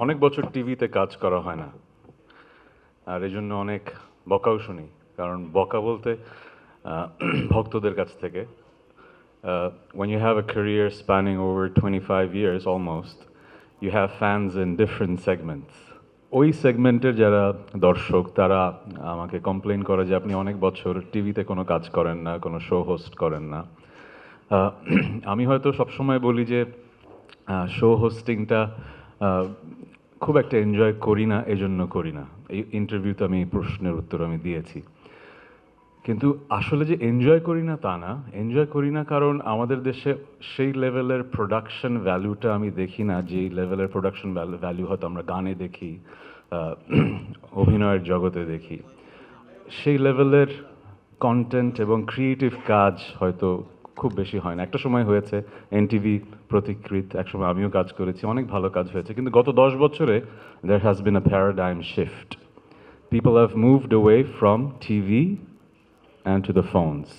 অনেক বছর টিভিতে কাজ করা হয় না, আর এই জন্য অনেক বকাও শুনি। কারণ বকা বলতে ভক্তদের কাছ থেকে, when you have a career spanning over 25 years almost, you have fans in different segments. ওই সেগমেন্টের যারা দর্শক তারা আমাকে কমপ্লেন করে যে আপনি অনেক বছর টিভিতে কোনো কাজ করেন না, কোনো শো হোস্ট করেন না। আমি হয়তো সবসময় বলি যে শো হোস্টিংটা খুব একটা এনজয় করি না, এজন্য করি না। এই ইন্টারভিউতে আমি এই প্রশ্নের উত্তর আমি দিয়েছি। কিন্তু আসলে যে এনজয় করি না তা না, এনজয় করি না কারণ আমাদের দেশে সেই লেভেলের প্রোডাকশন ভ্যালুটা আমি দেখি না, যেই লেভেলের প্রোডাকশন ভ্যালু হয়তো আমরা গানে দেখি, অভিনয়ের জগতে দেখি। সেই লেভেলের কন্টেন্ট এবং ক্রিয়েটিভ কাজ হয়তো খুব বেশি হয় না। একটা সময় হয়েছে এনটিভি, প্রতিকৃত, একসময় আমিও কাজ করেছি, অনেক ভালো কাজ হয়েছে। কিন্তু গত 10 বছরে there has been a paradigm shift. People have moved away from TV and to the phones.